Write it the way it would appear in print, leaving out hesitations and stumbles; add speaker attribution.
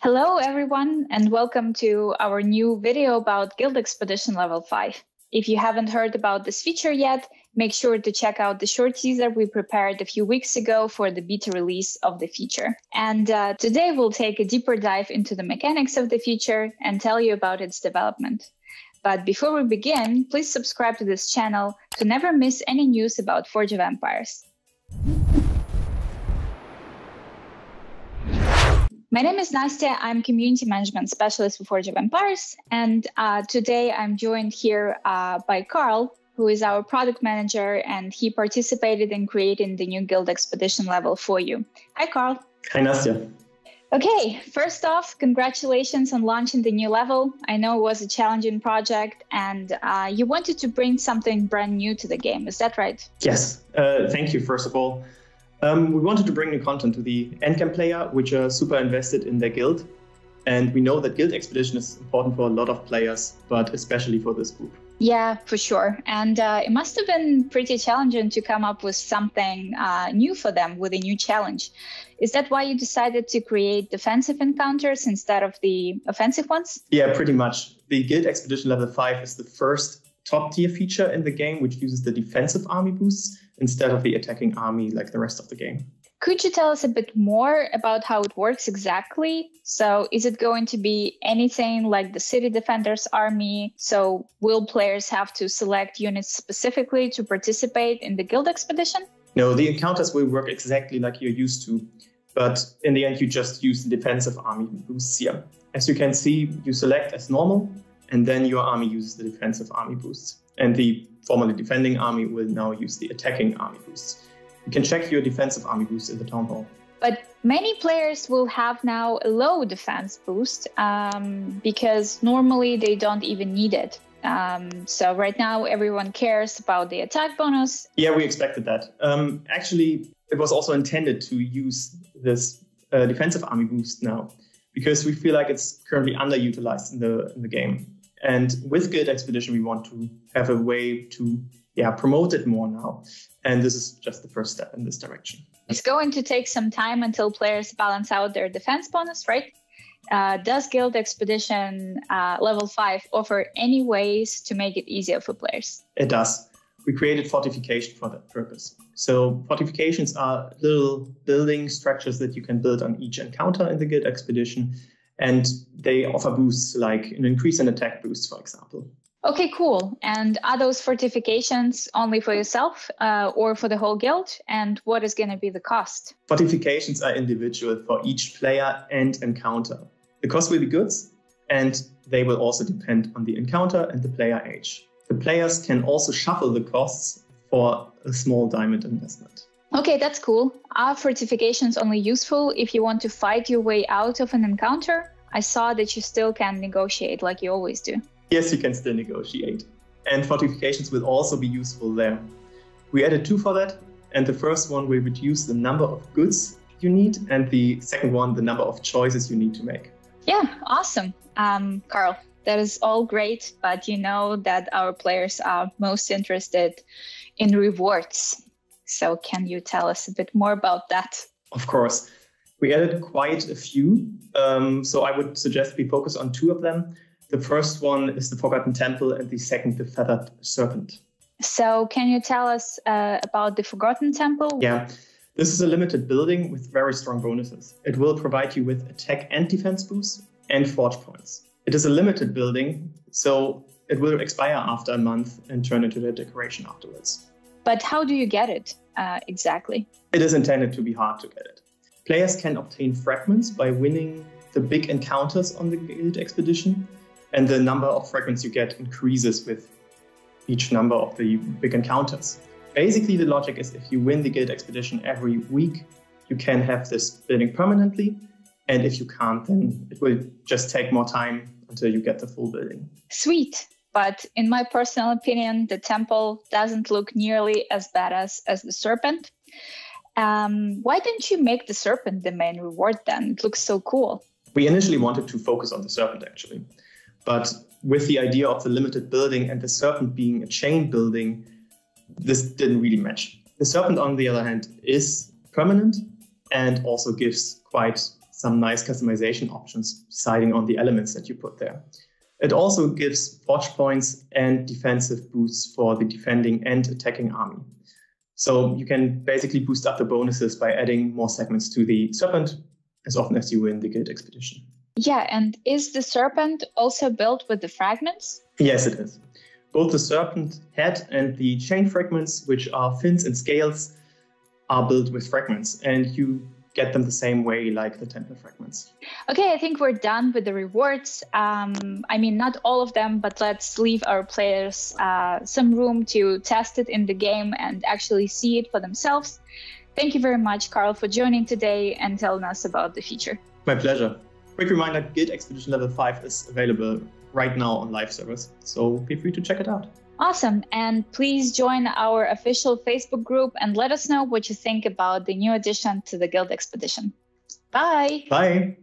Speaker 1: Hello, everyone, and welcome to our new video about Guild Expedition Level 5. If you haven't heard about this feature yet, make sure to check out the short teaser we prepared a few weeks ago for the beta release of the feature. And today we'll take a deeper dive into the mechanics of the feature and tell you about its development. But before we begin, please subscribe to this channel to never miss any news about Forge of Empires. My name is Nastya. I'm Community Management Specialist for Forge of Empires. And today I'm joined here by Carl, who is our product manager, and he participated in creating the new Guild Expedition level for you. Hi, Carl.
Speaker 2: Hi, Nastya.
Speaker 1: Okay, first off, congratulations on launching the new level. I know it was a challenging project, and you wanted to bring something brand new to the game. Is that right?
Speaker 2: Yes, thank you, first of all. We wanted to bring new content to the endgame player, which are super invested in their guild. And we know that Guild Expedition is important for a lot of players, but especially for this group.
Speaker 1: Yeah, for sure. And it must have been pretty challenging to come up with something new for them with a new challenge. Is that why you decided to create defensive encounters instead of the offensive ones?
Speaker 2: Yeah, pretty much. The Guild Expedition Level 5 is the first top-tier feature in the game, which uses the defensive army boosts instead of the attacking army like the rest of the game.
Speaker 1: Could you tell us a bit more about how it works exactly? So is it going to be anything like the City Defenders army? So will players have to select units specifically to participate in the Guild Expedition?
Speaker 2: No, the encounters will work exactly like you're used to. But in the end, you just use the defensive army boosts here. As you can see, you select as normal, and then your army uses the defensive army boosts. And the formerly defending army will now use the attacking army boosts. You can check your defensive army boosts in the town hall.
Speaker 1: But many players will have now a low defense boost because normally they don't even need it. So right now everyone cares about the attack bonus.
Speaker 2: Yeah, we expected that. Actually, it was also intended to use this defensive army boost now because we feel like it's currently underutilized in the game. And with Guild Expedition, we want to have a way to promote it more now. And this is just the first step in this direction.
Speaker 1: It's going to take some time until players balance out their defense bonus, right? Does Guild Expedition Level 5 offer any ways to make it easier for players?
Speaker 2: It does. We created fortification for that purpose. So fortifications are little building structures that you can build on each encounter in the Guild Expedition. And they offer boosts like an increase in attack boost, for example.
Speaker 1: Okay, cool. And are those fortifications only for yourself or for the whole guild? And what is going to be the cost?
Speaker 2: Fortifications are individual for each player and encounter. The cost will be goods, and they will also depend on the encounter and the player age. The players can also shuffle the costs for a small diamond investment.
Speaker 1: Okay, that's cool. Are fortifications only useful if you want to fight your way out of an encounter? I saw that you still can negotiate like you always do.
Speaker 2: Yes, you can still negotiate. And fortifications will also be useful there. We added 2 for that. And the first one will reduce the number of goods you need. And the second one, the number of choices you need to make.
Speaker 1: Yeah, awesome. Carl, that is all great. But you know that our players are most interested in rewards. So can you tell us a bit more about that?
Speaker 2: Of course. We added quite a few. So I would suggest we focus on 2 of them. The first one is the Forgotten Temple and the second, the Feathered Serpent.
Speaker 1: So can you tell us about the Forgotten Temple?
Speaker 2: Yeah, this is a limited building with very strong bonuses. It will provide you with attack and defense boosts and forge points. It is a limited building, so it will expire after a month and turn into the decoration afterwards.
Speaker 1: But how do you get it exactly?
Speaker 2: It is intended to be hard to get it. Players can obtain fragments by winning the big encounters on the Guild Expedition, and the number of fragments you get increases with each number of the big encounters. Basically, the logic is if you win the Guild Expedition every week, you can have this building permanently, and if you can't, then it will just take more time until you get the full building.
Speaker 1: Sweet. But in my personal opinion, the temple doesn't look nearly as badass as the serpent. Why didn't you make the serpent the main reward then? It looks so cool.
Speaker 2: We initially wanted to focus on the serpent, actually. But with the idea of the limited building and the serpent being a chain building, this didn't really match. The serpent, on the other hand, is permanent and also gives quite some nice customization options, deciding on the elements that you put there. It also gives forge points and defensive boosts for the defending and attacking army. So you can basically boost up the bonuses by adding more segments to the Serpent as often as you win the Guild Expedition.
Speaker 1: Yeah, and is the Serpent also built with the fragments?
Speaker 2: Yes, it is. Both the Serpent head and the chain fragments, which are fins and scales, are built with fragments, and you get them the same way like the Templar fragments.
Speaker 1: Okay, I think we're done with the rewards. I mean, not all of them, but let's leave our players some room to test it in the game and actually see it for themselves. Thank you very much, Carl, for joining today and telling us about the feature.
Speaker 2: My pleasure. Quick reminder, Guild Expedition Level 5 is available right now on live servers, so feel free to check it out.
Speaker 1: Awesome. And please join our official Facebook group and let us know what you think about the new addition to the Guild Expedition. Bye.
Speaker 2: Bye.